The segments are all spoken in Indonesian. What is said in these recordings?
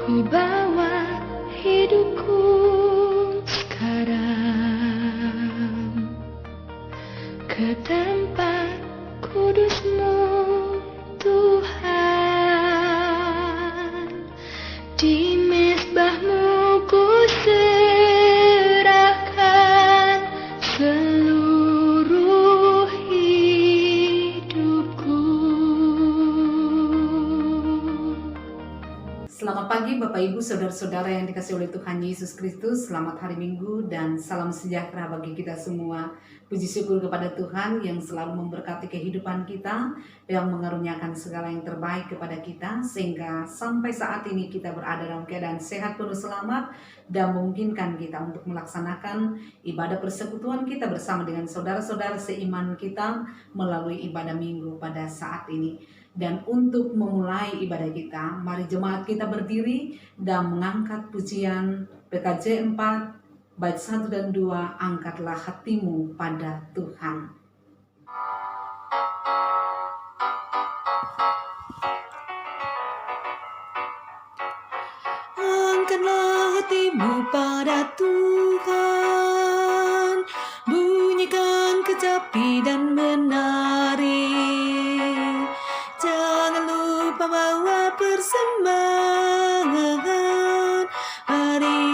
Ku bawa hidupku sekarang ke tempat kudus-Mu, Tuhan. Di mezbah-Mu ku serahkan seluruh hidupku. Selamat pagi Bapak Ibu Saudara-saudara yang dikasihi oleh Tuhan Yesus Kristus. Selamat hari Minggu dan salam sejahtera bagi kita semua. Puji syukur kepada Tuhan yang selalu memberkati kehidupan kita, yang mengaruniakan segala yang terbaik kepada kita, sehingga sampai saat ini kita berada dalam keadaan sehat penuh selamat dan memungkinkan kita untuk melaksanakan ibadah persekutuan kita bersama dengan saudara-saudara seiman kita melalui ibadah minggu pada saat ini. Dan untuk memulai ibadah kita, mari jemaat kita berdiri dan mengangkat pujian PKJ 4 bait 1 dan 2, angkatlah hatimu pada Tuhan. Angkatlah hatimu pada Tuhan, bunyikan kecapi dan menari. Jangan lupa bawa persembahan. Mari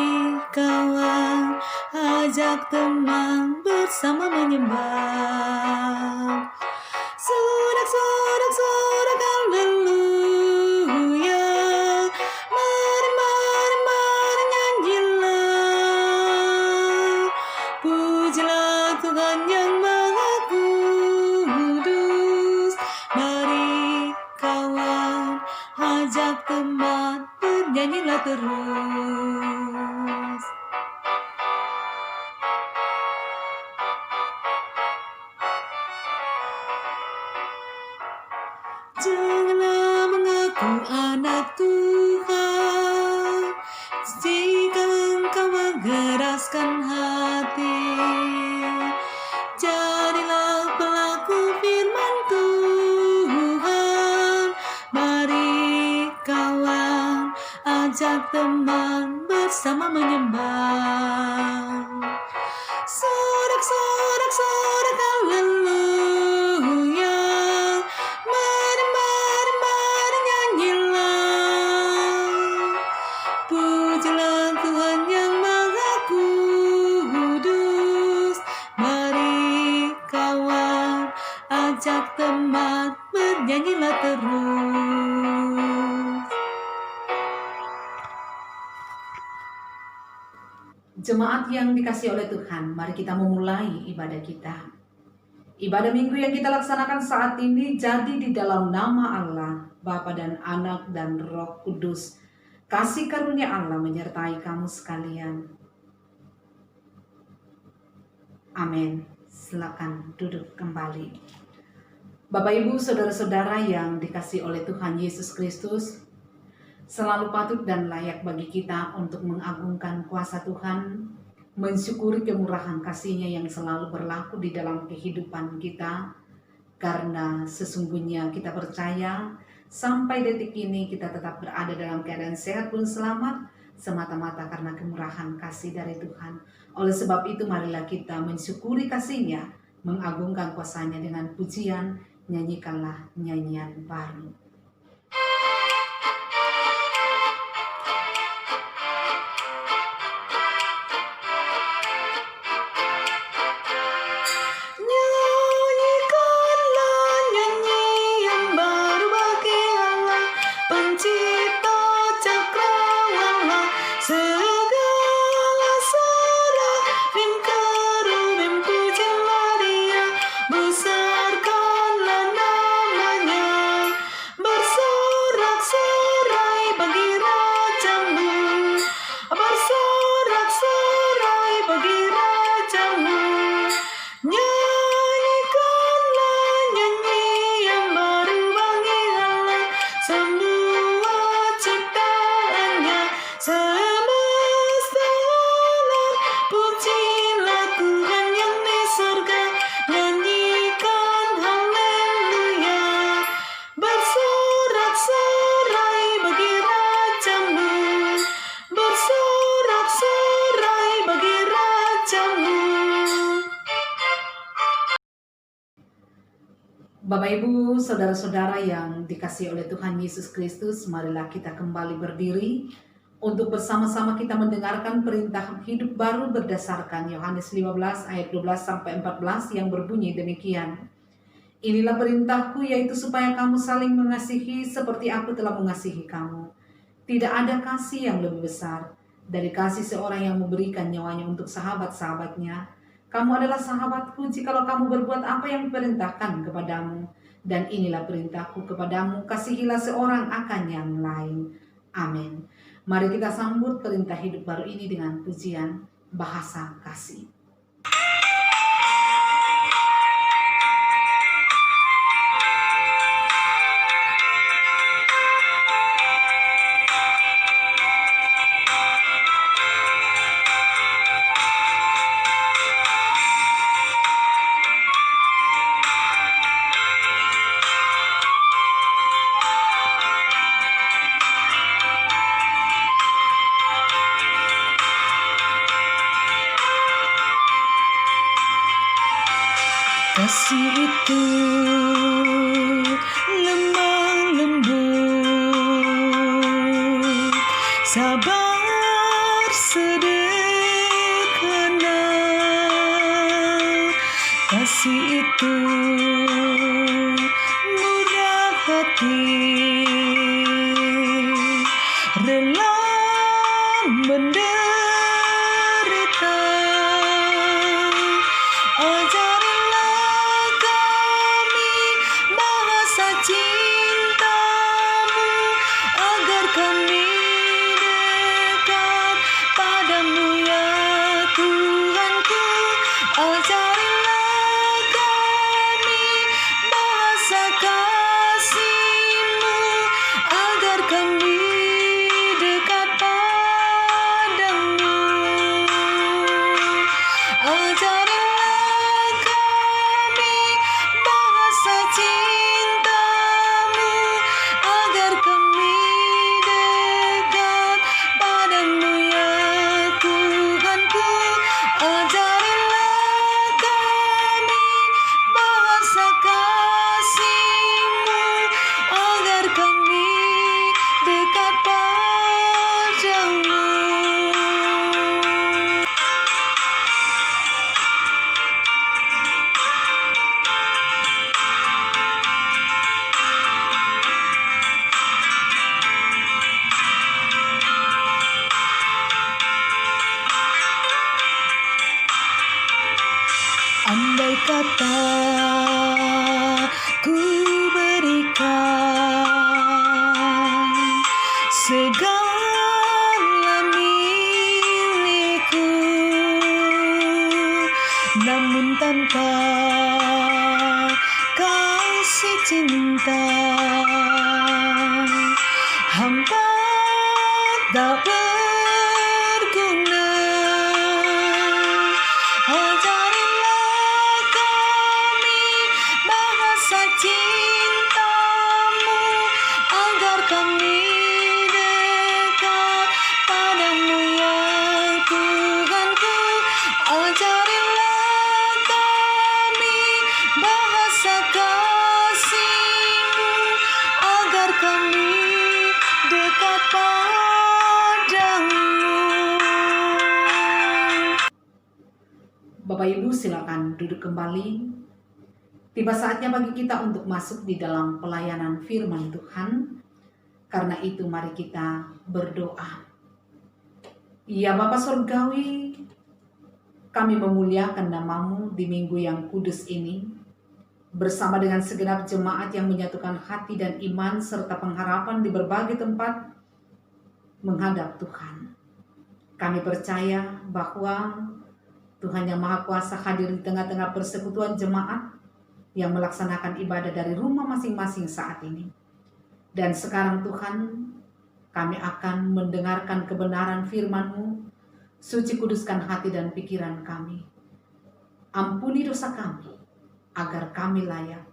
kawan, ajak teman bersama menyembah. Sorak-sorak, sorak, haleluya. Mari, mari, mari nyanyilah. Pujilah Tuhan yang Maha Kudus. Mari kawan, ajak teman, bernyanyilah terus. Janganlah mengaku anak Tuhan jika engkau mengeraskan hati. Jadilah pelaku firman Tuhan. Mari kawan, ajak teman bersama menyembah. Sorak, sorak, sorak, haleluya. Mari, mari, mari nyanyilah. Pujilah Tuhan yang Maha Kudus. Mari kawan, ajak teman, bernyanyilah terus. Jemaat yang dikasihi oleh Tuhan, mari kita memulai ibadah kita. Ibadah minggu yang kita laksanakan saat ini jadi di dalam nama Allah, Bapa dan Anak dan Roh Kudus. Kasih karunia Allah menyertai kamu sekalian. Amin. Silakan duduk kembali. Bapak Ibu Saudara-saudara yang dikasihi oleh Tuhan Yesus Kristus, selalu patut dan layak bagi kita untuk mengagungkan kuasa Tuhan, mensyukuri kemurahan kasih-Nya yang selalu berlaku di dalam kehidupan kita, karena sesungguhnya kita percaya sampai detik ini kita tetap berada dalam keadaan sehat pun selamat, semata-mata karena kemurahan kasih dari Tuhan. Oleh sebab itu marilah kita mensyukuri kasih-Nya, mengagungkan kuasa-Nya dengan pujian, nyanyikanlah nyanyian baru. Nyanyikanlah nyanyian baru bagi Allah, pencipta cakrawala. Segala serafim kerubim pujilah Dia, besarkanlah namanya. Bapak Ibu, saudara-saudara yang dikasihi oleh Tuhan Yesus Kristus, marilah kita kembali berdiri untuk bersama-sama kita mendengarkan perintah hidup baru berdasarkan Yohanes 15 ayat 12 sampai 14 yang berbunyi demikian. Inilah perintahku, yaitu supaya kamu saling mengasihi seperti aku telah mengasihi kamu. Tidak ada kasih yang lebih besar dari kasih seorang yang memberikan nyawanya untuk sahabat-sahabatnya. Kamu adalah sahabatku jikalau kamu berbuat apa yang diperintahkan kepadamu. Dan inilah perintahku kepadamu, kasihilah seorang akan yang lain. Amin. Mari kita sambut perintah hidup baru ini dengan pujian bahasa kasih. Kasih itu lemah lembut, sabar sederhana. Kasih itu murah hati, rela menderita. Ajarilah kami bahasa cintamu, agar kami dekat padamu ya Tuhanku. Ajarilah kami bahasa kasih-Mu, agar kami dekat padamu. Ajarilah kami bahasa cintamu, agar kami dekat padamu ya Tuhanku. Ajarilah kami bahasa kasih-Mu, agar kami dekat padamu. Andai kata ku berikan segala milikku, namun tanpa kasih cinta, hamba tak berguna. Ajarilah kami bahasa cintamu, agar kami dekat padamu ya Tuhanku. Ajarilah kami bahasa kasih-Mu, agar kami dekat padamu. Bapak Ibu, silakan duduk kembali. Tiba saatnya bagi kita untuk masuk di dalam pelayanan firman Tuhan. Karena itu mari kita berdoa. Ya Bapa Surgawi, kami memuliakan nama-Mu di minggu yang kudus ini, bersama dengan segenap jemaat yang menyatukan hati dan iman serta pengharapan di berbagai tempat menghadap Tuhan. Kami percaya bahwa Tuhan yang Maha Kuasa hadir di tengah-tengah persekutuan jemaat yang melaksanakan ibadah dari rumah masing-masing saat ini. Dan sekarang Tuhan, kami akan mendengarkan kebenaran firman-Mu. Suci kuduskan hati dan pikiran kami. Ampuni dosa kami, agar kami layak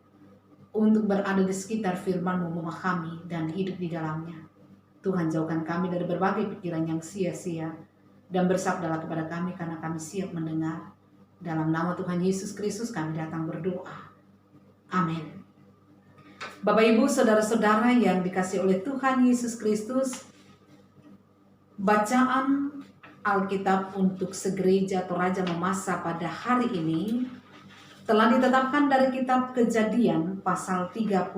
untuk berada di sekitar firman-Mu, memahami dan hidup di dalamnya. Tuhan, jauhkan kami dari berbagai pikiran yang sia-sia, dan bersabdalah kepada kami karena kami siap mendengar. Dalam nama Tuhan Yesus Kristus kami datang berdoa. Amin. Bapak Ibu saudara-saudara yang dikasihi oleh Tuhan Yesus Kristus, bacaan Alkitab untuk segereja atau Raja Memasa pada hari ini telah ditetapkan dari kitab Kejadian pasal 32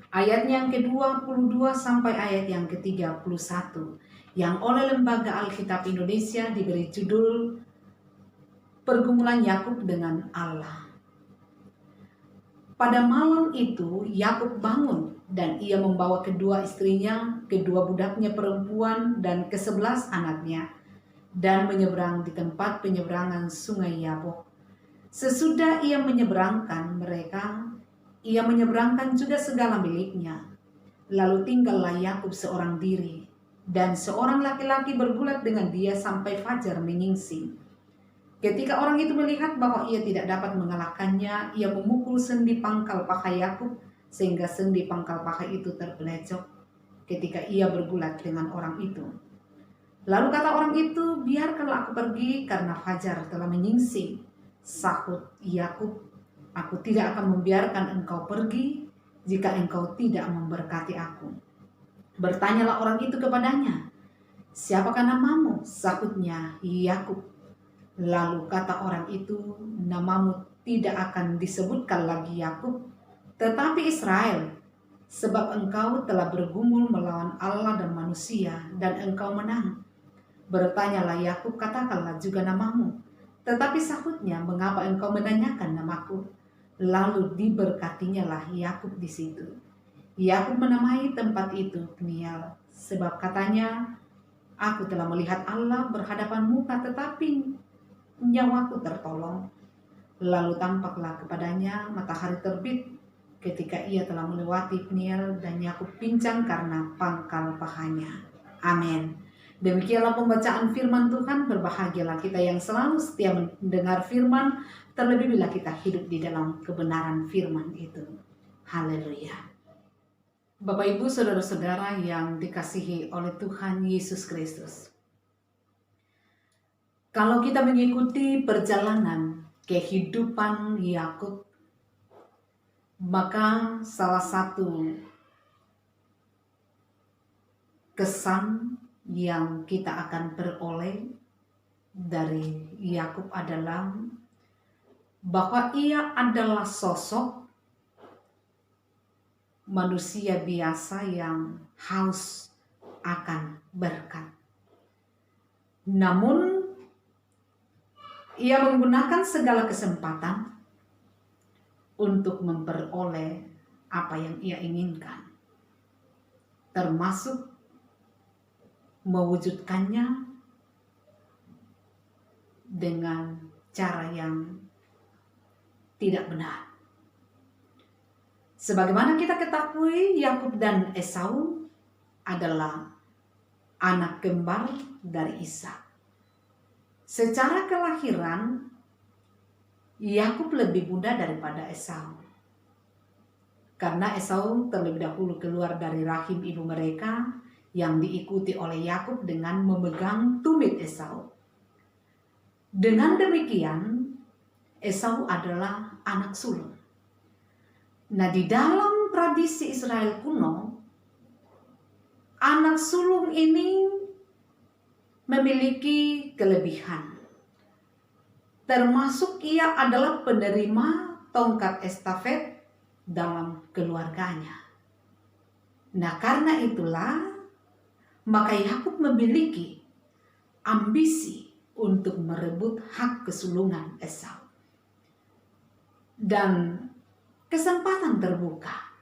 ayat yang ke-22 sampai ayat yang ke-31 yang oleh Lembaga Alkitab Indonesia diberi judul Pergumulan Yakub dengan Allah. Pada malam itu Yakub bangun dan ia membawa kedua istrinya, kedua budaknya perempuan dan ke-11 anaknya dan menyeberang di tempat penyeberangan sungai Yabok. Sesudah ia menyeberangkan mereka, ia menyeberangkan juga segala miliknya. Lalu tinggallah Yakub seorang diri dan seorang laki-laki bergulat dengan dia sampai fajar menyingsing. Ketika orang itu melihat bahwa ia tidak dapat mengalahkannya, ia memukul sendi pangkal paha Yakub sehingga sendi pangkal paha itu terbelecok ketika ia bergulat dengan orang itu. Lalu kata orang itu, biarkanlah aku pergi karena fajar telah menyingsing. Sahut Yakub, aku tidak akan membiarkan engkau pergi jika engkau tidak memberkati aku. Bertanyalah orang itu kepadanya, siapakah namamu? Sahutnya, Yakub. Lalu kata orang itu, namamu tidak akan disebutkan lagi Yakub, tetapi Israel, sebab engkau telah bergumul melawan Allah dan manusia, dan engkau menang. Bertanyalah Yakub, katakanlah juga namamu. Tetapi sahutnya, mengapa engkau menanyakan namaku? Lalu diberkatinya lah Yakub di situ. Yakub menamai tempat itu Peniel, sebab katanya, aku telah melihat Allah berhadapan muka, tetapi nyawaku tertolong. Lalu tampaklah kepadanya matahari terbit ketika ia telah melewati Peniel dan Yakub pincang karena pangkal pahanya. Amin. Demikianlah pembacaan firman Tuhan. Berbahagialah kita yang selalu setia mendengar firman, terlebih bila kita hidup di dalam kebenaran firman itu. Haleluya. Bapak Ibu saudara-saudara yang dikasihi oleh Tuhan Yesus Kristus, kalau kita mengikuti perjalanan kehidupan Yakub, maka salah satu kesan yang kita akan peroleh dari Yakub adalah bahwa ia adalah sosok manusia biasa yang haus akan berkat. Namun ia menggunakan segala kesempatan untuk memperoleh apa yang ia inginkan, termasuk mewujudkannya dengan cara yang tidak benar. Sebagaimana kita ketahui, Yakub dan Esau adalah anak kembar dari Ishak. Secara kelahiran, Yakub lebih muda daripada Esau. Karena Esau terlebih dahulu keluar dari rahim ibu mereka yang diikuti oleh Yakub dengan memegang tumit Esau. Dengan demikian, Esau adalah anak sulung. Nah, di dalam tradisi Israel kuno, anak sulung ini memiliki kelebihan, termasuk ia adalah penerima tongkat estafet dalam keluarganya. Nah, karena itulah maka Yakub memiliki ambisi untuk merebut hak kesulungan Esau. Dan kesempatan terbuka.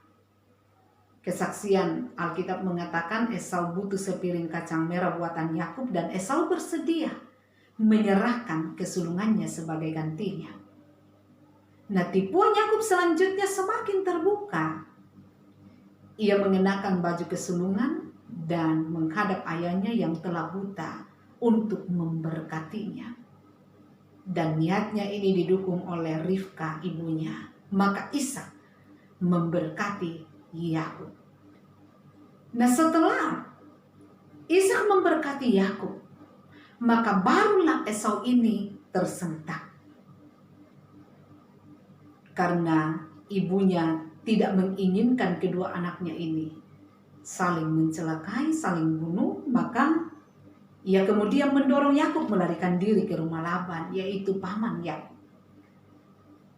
Kesaksian Alkitab mengatakan Esau butuh sepiring kacang merah buatan Yakub dan Esau bersedia menyerahkan kesulungannya sebagai gantinya. Nah, tipuan Yakub selanjutnya semakin terbuka. Ia mengenakan baju kesulungan dan menghadap ayahnya yang telah buta untuk memberkatinya. Dan niatnya ini didukung oleh Rifka ibunya. Maka Ishak memberkati Yakub. Nah, setelah Ishak memberkati Yakub, maka barulah Esau ini tersentak. Karena ibunya tidak menginginkan kedua anaknya ini saling mencelakai, saling bunuh, maka ia kemudian mendorong Yakub melarikan diri ke rumah Laban, yaitu paman Yakub.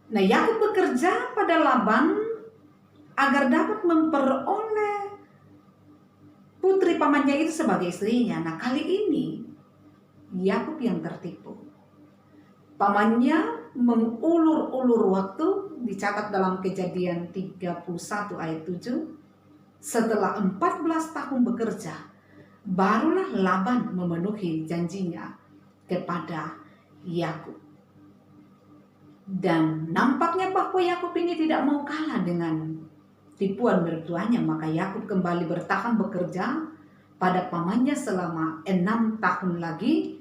Nah, Yakub bekerja pada Laban agar dapat memperoleh putri pamannya itu sebagai istrinya. Nah, kali ini Yakub yang tertipu. Pamannya mengulur-ulur waktu, dicatat dalam Kejadian 31 ayat 7. Setelah 14 tahun bekerja, barulah Laban memenuhi janjinya kepada Yakub. Dan nampaknya bahwa Yakub ini tidak mau kalah dengan tipuan mertuanya, maka Yakub kembali bertahan bekerja pada pamannya selama 6 tahun lagi,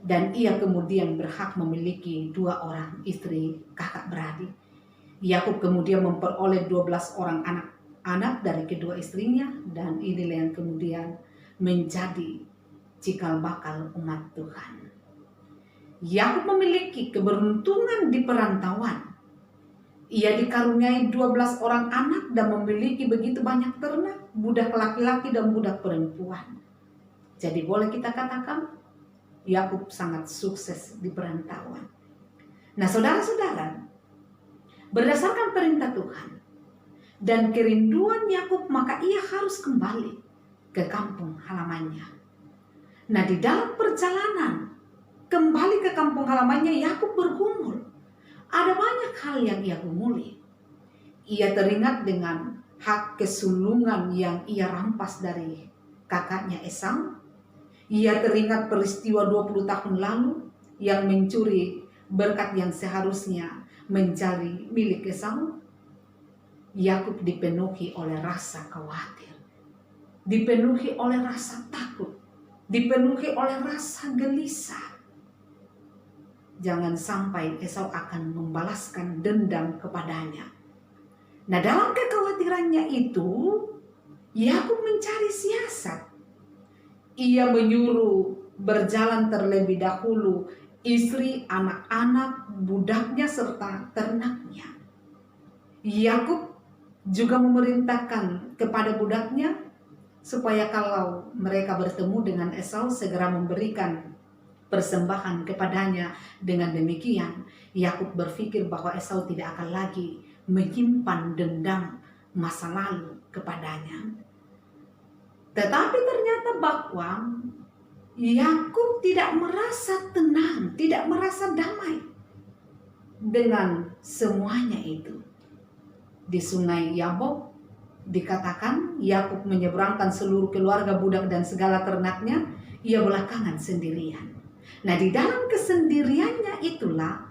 dan ia kemudian berhak memiliki 2 orang istri kakak beradik. Yakub kemudian memperoleh 12 orang anak dari kedua istrinya, dan inilah yang kemudian menjadi cikal bakal umat Tuhan. Yakub memiliki keberuntungan di perantauan. Ia dikaruniai 12 orang anak dan memiliki begitu banyak ternak, budak laki-laki dan budak perempuan. Jadi boleh kita katakan Yakub sangat sukses di perantauan. Nah, saudara-saudara, berdasarkan perintah Tuhan dan kerinduan Yakub, maka ia harus kembali ke kampung halamannya. Nah, di dalam perjalanan kembali ke kampung halamannya, Yakub bergumul. Ada banyak hal yang ia gumuli. Ia teringat dengan hak kesulungan yang ia rampas dari kakaknya Esau. Ia teringat peristiwa 20 tahun lalu yang mencuri berkat yang seharusnya menjadi milik Esau. Yakub dipenuhi oleh rasa khawatir, dipenuhi oleh rasa takut, dipenuhi oleh rasa gelisah. Jangan sampai Esau akan membalaskan dendam kepadanya. Nah, dalam kekhawatirannya itu, Yakub mencari siasat. Ia menyuruh berjalan terlebih dahulu istri, anak-anak, budaknya, serta ternaknya. Yakub juga memerintahkan kepada budaknya supaya kalau mereka bertemu dengan Esau segera memberikan persembahan kepadanya. Dengan demikian, Yakub berpikir bahwa Esau tidak akan lagi menyimpan dendam masa lalu kepadanya. Tetapi ternyata bahwa Yakub tidak merasa tenang, tidak merasa damai dengan semuanya itu. Di sungai Yabok dikatakan Yakub menyeberangkan seluruh keluarga, budak dan segala ternaknya. Ia belakangan sendirian. Nah, di dalam kesendiriannya itulah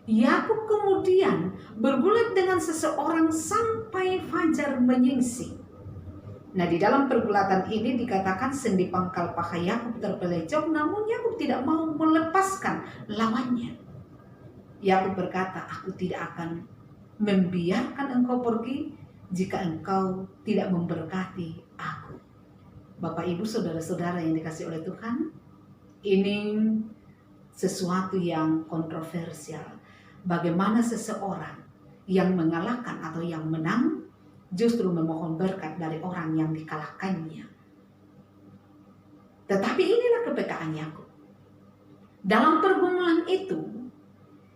Yakub kemudian bergulat dengan seseorang sampai fajar menyingsing. Nah, di dalam pergulatan ini dikatakan sendi pangkal paha Yakub terpelecok, namun Yakub tidak mau melepaskan lawannya. Yakub berkata, "Aku tidak akan membiarkan engkau pergi jika engkau tidak memberkati aku." Bapak, Ibu, saudara-saudara yang dikasihi oleh Tuhan, ini sesuatu yang kontroversial. Bagaimana seseorang yang mengalahkan atau yang menang justru memohon berkat dari orang yang dikalahkannya. Tetapi inilah kepekaan Yakub. Dalam pergumulan itu,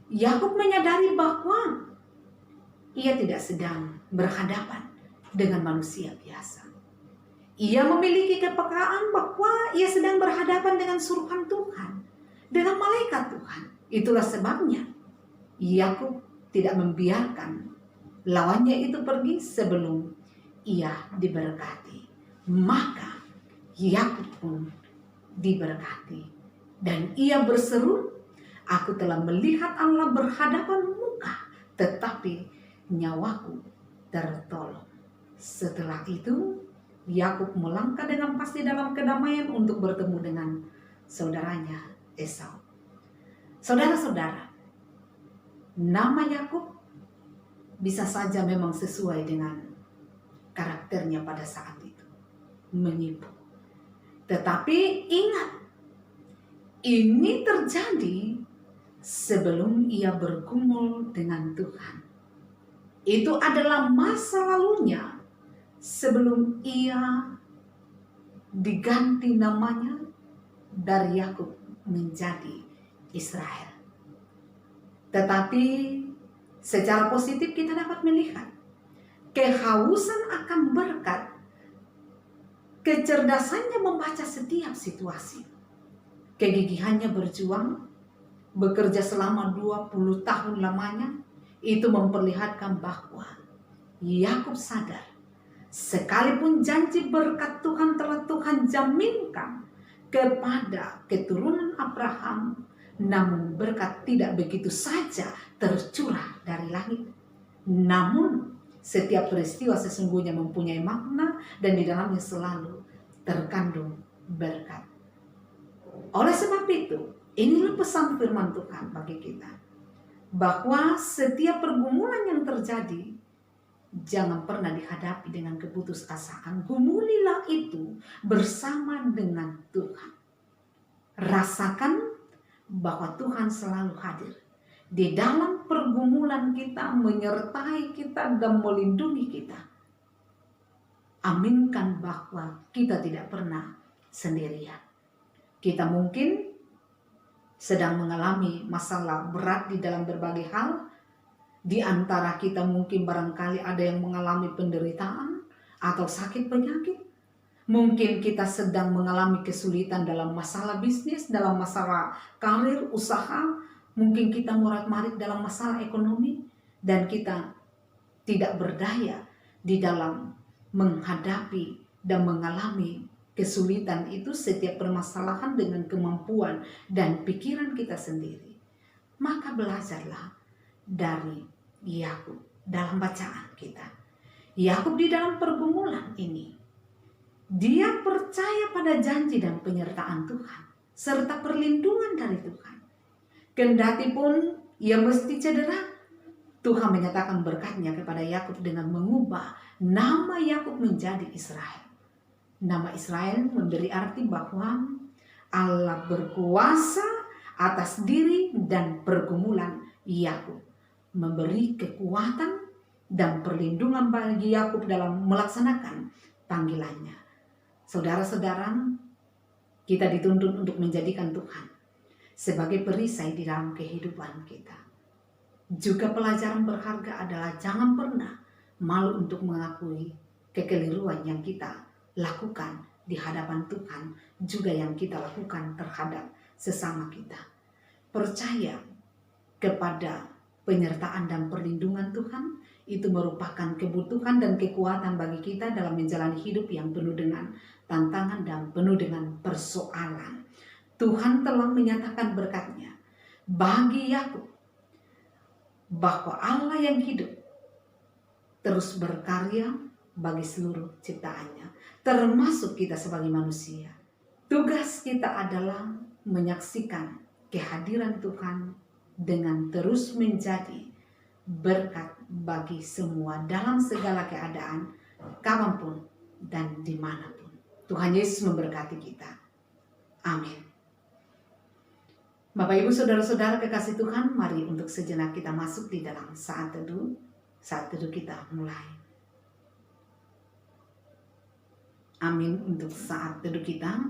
Yakub menyadari bahwa ia tidak sedang berhadapan dengan manusia biasa. Ia memiliki kepekaan bahwa ia sedang berhadapan dengan suruhan Tuhan, dengan malaikat Tuhan. Itulah sebabnya Yakub tidak membiarkan lawannya itu pergi sebelum ia diberkati. Maka Yakub pun diberkati. Dan ia berseru, "Aku telah melihat Allah berhadapan muka, tetapi nyawaku tertolong." Setelah itu, Yakub melangkah dengan pasti dalam kedamaian untuk bertemu dengan saudaranya Esau. Saudara-saudara, nama Yakub bisa saja memang sesuai dengan karakternya pada saat itu, menipu. Tetapi ingat, ini terjadi sebelum ia bergumul dengan Tuhan. Itu adalah masa lalunya sebelum ia diganti namanya dari Yakub menjadi Israel. Tetapi secara positif kita dapat melihat kehausan akan berkat, kecerdasannya membaca setiap situasi, kegigihannya berjuang, bekerja selama 20 tahun lamanya, itu memperlihatkan bahwa Yakub sadar, sekalipun janji berkat Tuhan telah Tuhan jaminkan kepada keturunan Abraham, namun berkat tidak begitu saja tercurah dari langit. Namun setiap peristiwa sesungguhnya mempunyai makna dan di dalamnya selalu terkandung berkat. Oleh sebab itu, inilah pesan firman Tuhan bagi kita, bahwa setiap pergumulan yang terjadi jangan pernah dihadapi dengan keputusasaan. Gumulilah itu bersama dengan Tuhan. Rasakan bahwa Tuhan selalu hadir di dalam pergumulan kita, menyertai kita dan melindungi kita. Aminkan bahwa kita tidak pernah sendirian. Kita mungkin sedang mengalami masalah berat di dalam berbagai hal. Di antara kita mungkin barangkali ada yang mengalami penderitaan atau sakit penyakit. Mungkin kita sedang mengalami kesulitan dalam masalah bisnis, dalam masalah karir, usaha. Mungkin kita morat-marit dalam masalah ekonomi. Dan kita tidak berdaya di dalam menghadapi dan mengalami kesulitan itu, setiap permasalahan dengan kemampuan dan pikiran kita sendiri. Maka belajarlah dari Yakub dalam bacaan kita. Yakub di dalam pergumulan ini, dia percaya pada janji dan penyertaan Tuhan serta perlindungan dari Tuhan. Kendati pun ia mesti cedera, Tuhan menyatakan berkatnya kepada Yakub dengan mengubah nama Yakub menjadi Israel. Nama Israel memberi arti bahwa Allah berkuasa atas diri dan pergumulan Yakub, memberi kekuatan dan perlindungan bagi Yakub dalam melaksanakan panggilannya. Saudara-saudara, kita dituntut untuk menjadikan Tuhan sebagai perisai di dalam kehidupan kita. Juga pelajaran berharga adalah jangan pernah malu untuk mengakui kekeliruan yang kita lakukan di hadapan Tuhan, juga yang kita lakukan terhadap sesama kita. Percaya kepada penyertaan dan perlindungan Tuhan, itu merupakan kebutuhan dan kekuatan bagi kita dalam menjalani hidup yang penuh dengan tantangan dan penuh dengan persoalan. Tuhan telah menyatakan berkat-Nya bagi Yakub, bahwa Allah yang hidup terus berkarya bagi seluruh ciptaannya, termasuk kita sebagai manusia. Tugas kita adalah menyaksikan kehadiran Tuhan dengan terus menjadi berkat bagi semua dalam segala keadaan, kapanpun dan dimanapun. Tuhan Yesus memberkati kita. Amin. Bapak Ibu Saudara-saudara kekasih Tuhan, mari untuk sejenak kita masuk di dalam saat teduh. Saat teduh kita mulai. Amin untuk saat teduh kita.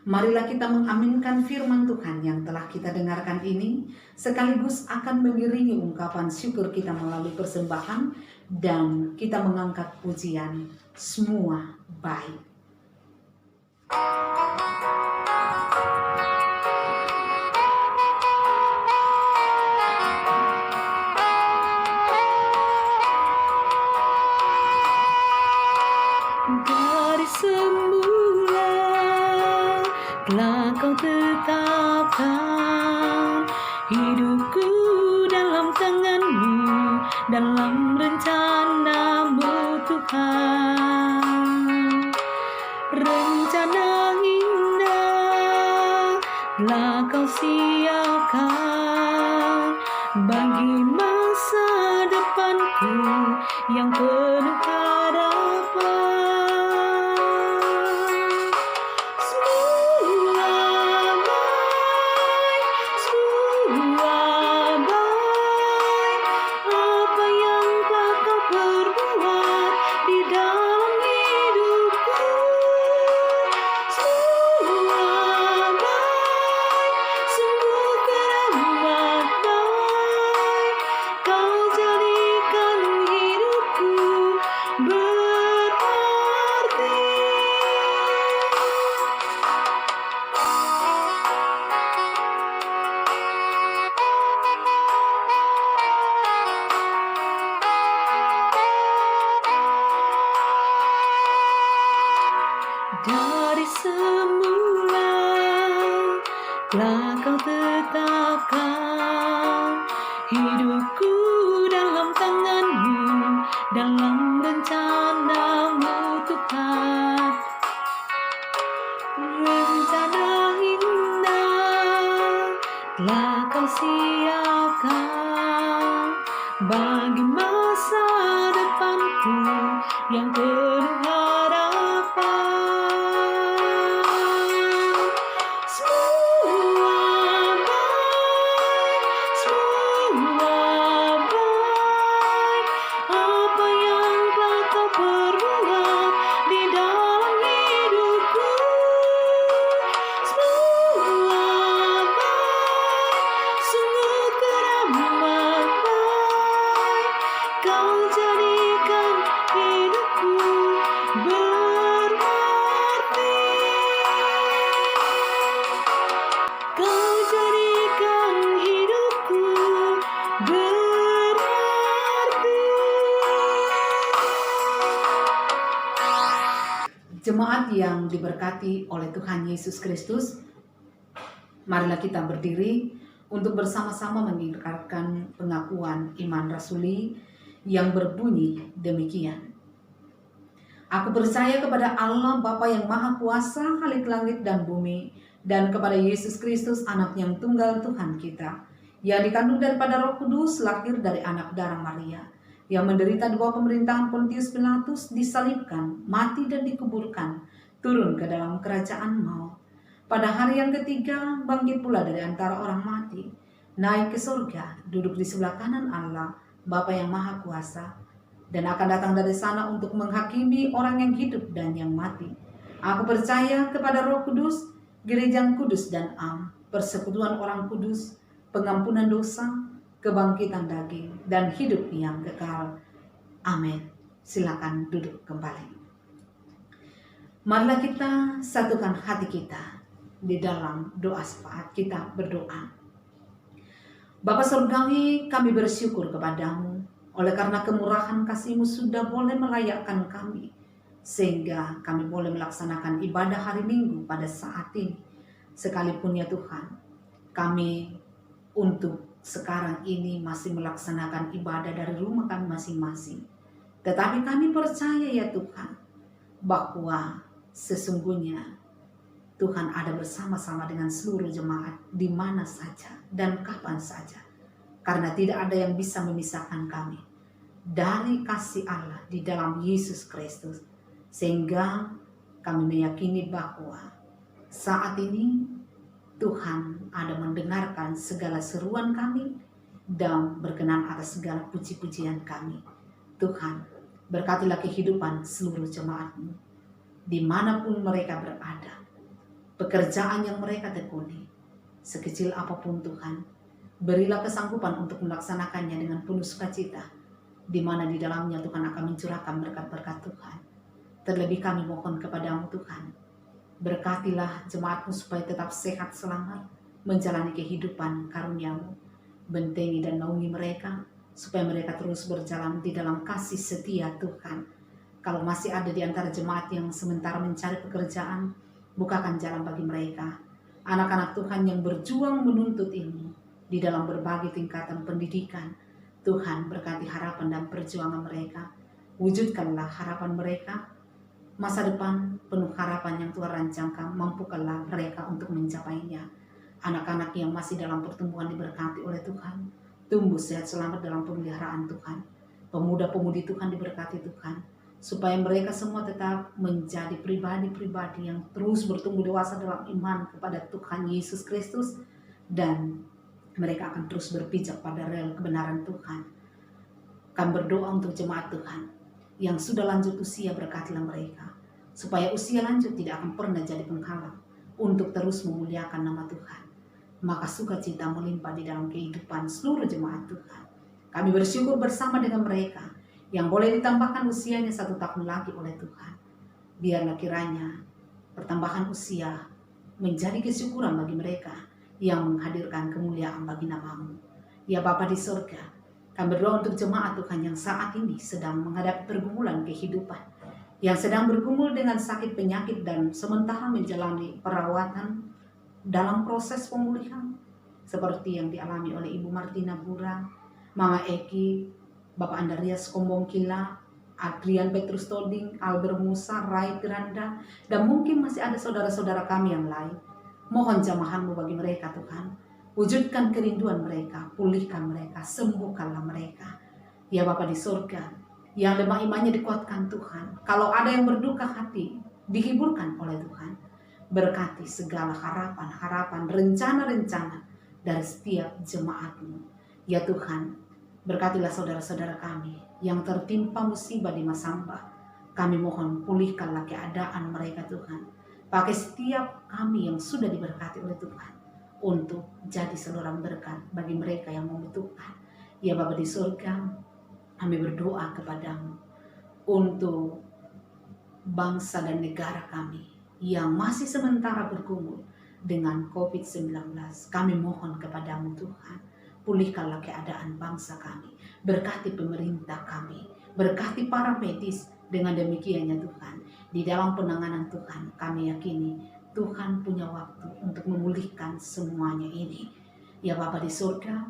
Marilah kita mengaminkan firman Tuhan yang telah kita dengarkan ini, sekaligus akan mengiringi ungkapan syukur kita melalui persembahan, dan kita mengangkat pujian semua baik. Dari semula telah Kau tetapkan hidupku dalam tangan-Mu, dalam rencana-Mu Tuhan. Rencana indah telah Kau siapkan bagi masa depanku yang penuh harapan. Semua baik, apa yang telah Kau telah kau tetapkan hidupku dalam tanganmu, dalam rencanamu Tuhan. Rencana indah telah kau siapkan bagi masa depanku yang penuh harapan. Semua baik, semua baik, apa yang telah kau perbuat di dalam hidupku. Semua baik, sungguh teramat baik, kau jadikan hidupku berarti. Kau jadikan hidupku berarti. Jemaat yang diberkati oleh Tuhan Yesus Kristus, marilah kita berdiri untuk bersama-sama mengikrarkan pengakuan iman rasuli yang berbunyi demikian. Aku percaya kepada Allah Bapa yang Maha Kuasa, Khalik langit dan bumi, dan kepada Yesus Kristus, Anak yang tunggal Tuhan kita, yang dikandung daripada Roh Kudus, lahir dari anak darah Maria, yang menderita di bawah pemerintahan Pontius Pilatus, disalibkan, mati dan dikuburkan, turun ke dalam kerajaan maut. Pada hari yang ketiga, bangkit pula dari antara orang mati, naik ke surga, duduk di sebelah kanan Allah, Bapa yang Maha Kuasa, dan akan datang dari sana untuk menghakimi orang yang hidup dan yang mati. Aku percaya kepada Roh Kudus, gereja yang kudus dan am, persekutuan orang kudus, pengampunan dosa, kebangkitan daging, dan hidup yang kekal. Amin. Silakan duduk kembali. Marilah kita satukan hati kita di dalam doa syafaat. Kita berdoa. Bapa Surgawi, kami bersyukur kepadamu oleh karena kemurahan kasih-Mu sudah boleh melayakkan kami, sehingga kami boleh melaksanakan ibadah hari Minggu pada saat ini. Sekalipun ya Tuhan, kami untuk sekarang ini masih melaksanakan ibadah dari rumah kami masing-masing. Tetapi kami percaya ya Tuhan, bahwa sesungguhnya Tuhan ada bersama-sama dengan seluruh jemaat di mana saja dan kapan saja. Karena tidak ada yang bisa memisahkan kami dari kasih Allah di dalam Yesus Kristus. Sehingga kami meyakini bahwa saat ini Tuhan ada mendengarkan segala seruan kami dan berkenan atas segala puji-pujian kami. Tuhan, berkatilah kehidupan seluruh jemaat-Mu dimanapun mereka berada. Pekerjaan yang mereka tekuni, sekecil apapun Tuhan, berilah kesanggupan untuk melaksanakannya dengan penuh sukacita, di mana di dalamnya Tuhan akan mencurahkan berkat-berkat Tuhan. Terlebih kami mohon kepadamu Tuhan, berkatilah jemaat-Mu supaya tetap sehat selamat, menjalani kehidupan karunia-Mu. Bentengi dan naungi mereka, supaya mereka terus berjalan di dalam kasih setia Tuhan. Kalau masih ada di antara jemaat yang sementara mencari pekerjaan, bukakan jalan bagi mereka. Anak-anak Tuhan yang berjuang menuntut ilmu di dalam berbagai tingkatan pendidikan, Tuhan berkati harapan dan perjuangan mereka. Wujudkanlah harapan mereka. Masa depan penuh harapan yang Tuhan rancangkan, mampukanlah mereka untuk mencapainya. Anak-anak yang masih dalam pertumbuhan diberkati oleh Tuhan, tumbuh sehat selamat dalam pemeliharaan Tuhan. Pemuda-pemudi Tuhan diberkati Tuhan, supaya mereka semua tetap menjadi pribadi-pribadi yang terus bertumbuh dewasa dalam iman kepada Tuhan Yesus Kristus, dan mereka akan terus berpijak pada rel kebenaran Tuhan. Kami berdoa untuk jemaat Tuhan yang sudah lanjut usia, berkatilah mereka, supaya usia lanjut tidak akan pernah jadi penghalang untuk terus memuliakan nama Tuhan. Maka sukacita melimpah di dalam kehidupan seluruh jemaat Tuhan. Kami bersyukur bersama dengan mereka yang boleh ditambahkan usianya 1 tahun lagi oleh Tuhan. Biarlah kiranya pertambahan usia menjadi kesyukuran bagi mereka yang menghadirkan kemuliaan bagi nama-Mu. Ya Bapa di surga, kami berdoa untuk jemaat Tuhan yang saat ini sedang menghadapi pergumulan kehidupan, yang sedang bergumul dengan sakit penyakit dan sementara menjalani perawatan dalam proses pemulihan seperti yang dialami oleh Ibu Martina Bura, Mama Eki, Bapak Andreas Kombongkila, Adrian Petrus Toding, Albert Musa, Rai Granda, dan mungkin masih ada saudara-saudara kami yang lain. Mohon jamahan-Mu bagi mereka Tuhan. Wujudkan kerinduan mereka, pulihkan mereka, sembuhkanlah mereka. Ya Bapa di surga, yang lemah imannya dikuatkan Tuhan. Kalau ada yang berduka hati, dihiburkan oleh Tuhan. Berkati segala harapan-harapan, rencana-rencana dari setiap jemaat-Mu. Ya Tuhan, berkatilah saudara-saudara kami yang tertimpa musibah di Masamba. Kami mohon pulihkanlah keadaan mereka Tuhan. Pakai setiap kami yang sudah diberkati oleh Tuhan untuk jadi saluran berkat bagi mereka yang membutuhkan. Ya Bapa di surga, kami berdoa kepadamu untuk bangsa dan negara kami yang masih sementara bergumul dengan COVID-19. Kami mohon kepadamu Tuhan, pulihkanlah keadaan bangsa kami, berkati pemerintah kami, berkati para medis. Dengan demikiannya Tuhan, di dalam penanganan Tuhan, kami yakini Tuhan punya waktu untuk memulihkan semuanya ini. Ya Bapa di surga,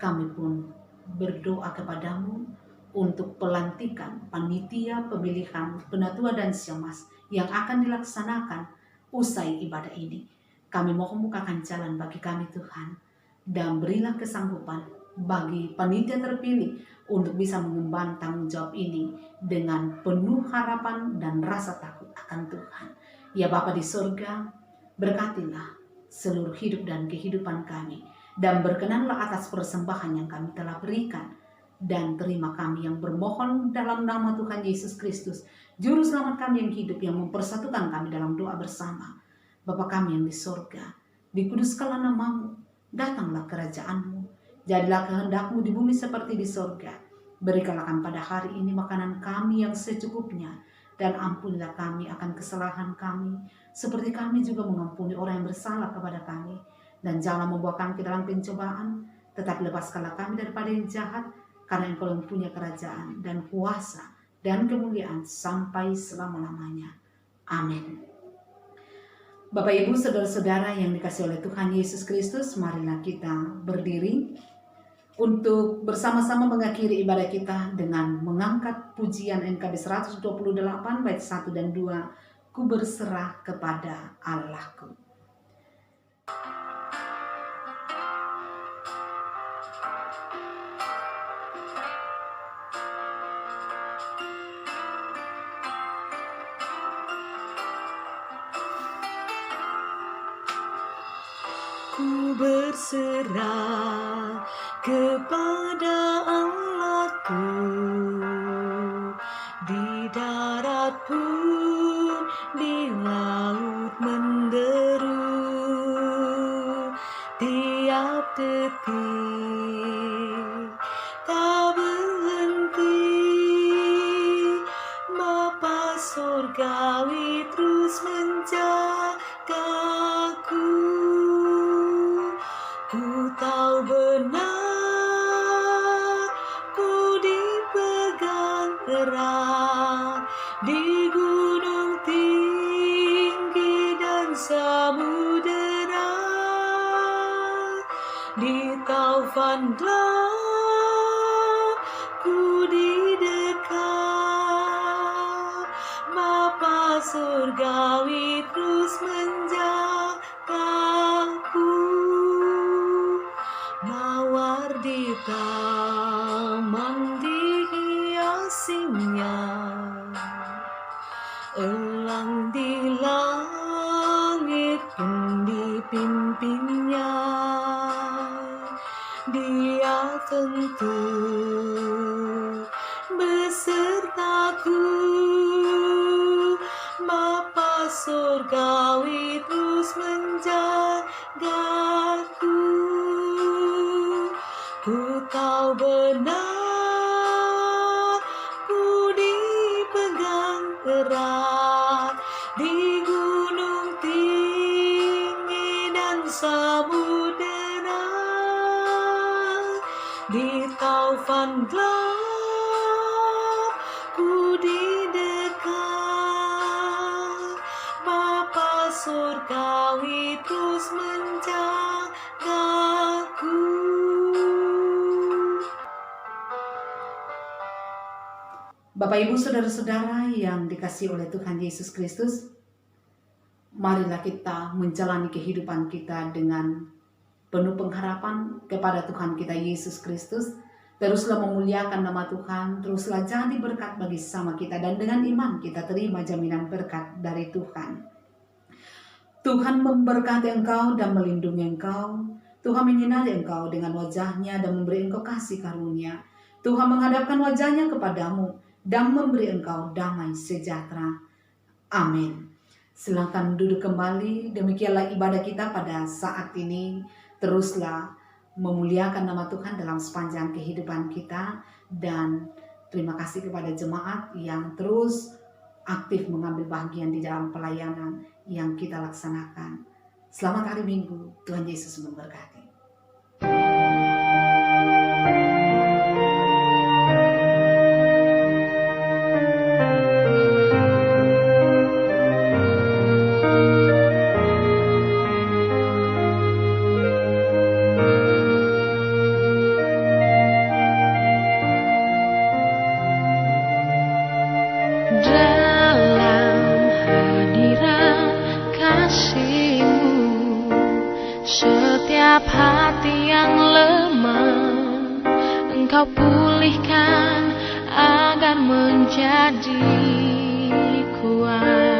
kami pun berdoa kepadamu untuk pelantikan panitia pemilihan penatua dan syemasi yang akan dilaksanakan usai ibadah ini. Kami mohon bukakan jalan bagi kami Tuhan, dan berilah kesanggupan bagi panitia terpilih untuk bisa mengemban tanggung jawab ini dengan penuh harapan dan rasa takut akan Tuhan. Ya Bapa di surga, berkatilah seluruh hidup dan kehidupan kami, dan berkenanlah atas persembahan yang kami telah berikan, dan terima kami yang bermohon dalam nama Tuhan Yesus Kristus, Juru Selamat kami yang hidup, yang mempersatukan kami dalam doa bersama. Bapa kami yang di surga, dikuduskanlah nama-Mu, datanglah kerajaan-Mu, jadilah kehendak-Mu di bumi seperti di surga. Berikanlah kami pada hari ini makanan kami yang secukupnya, dan ampunilah kami akan kesalahan kami, seperti kami juga mengampuni orang yang bersalah kepada kami. Dan janganlah membawa kami ke dalam pencobaan, tetapi lepaskanlah kami daripada yang jahat, karena Engkau yang punya kerajaan dan kuasa dan kemuliaan sampai selama-lamanya. Amin. Bapak Ibu saudara-saudara yang dikasihi oleh Tuhan Yesus Kristus, marilah kita berdiri untuk bersama-sama mengakhiri ibadah kita dengan mengangkat pujian NKB 128 bait 1 dan 2, Ku berserah kepada Allahku. Ku berserah kepada Allahku, di darat pun, di laut menderu, tiap detik tak berhenti. Bapa surgawi terus menjagaku. Ku tahu benar, ku dipegang erat di gunung tinggi dan samudera, di taufan gelap ku didekat. Bapa surgawi terus menjagaku. Mawar di taman dihiasinya, elang di langit pun dipimpinnya. Dia tentu besertaku. Bapa surgawi terus menjagaku. Ku tahu benar, ku dipegang erat di gunung tinggi dan samudera, di taufan gelap ku didekat. Bapa surga Engkau terus menjagaku. Bapak Ibu saudara-saudara yang dikasihi oleh Tuhan Yesus Kristus, marilah kita menjalani kehidupan kita dengan penuh pengharapan kepada Tuhan kita Yesus Kristus. Teruslah memuliakan nama Tuhan, teruslah jadi berkat bagi sesama kita, dan dengan iman kita terima jaminan berkat dari Tuhan. Tuhan memberkati engkau dan melindungi engkau. Tuhan menyinari engkau dengan wajahnya dan memberi engkau kasih karunia. Tuhan menghadapkan wajahnya kepadamu dan memberi engkau damai sejahtera. Amin. Silakan duduk kembali. Demikianlah ibadah kita pada saat ini. Teruslah memuliakan nama Tuhan dalam sepanjang kehidupan kita. Dan terima kasih kepada jemaat yang terus aktif mengambil bagian di dalam pelayanan yang kita laksanakan. Selamat hari Minggu. Tuhan Yesus memberkati. Dalam hadirat kasih-Mu, setiap hati yang lemah Engkau pulihkan agar menjadi kuat.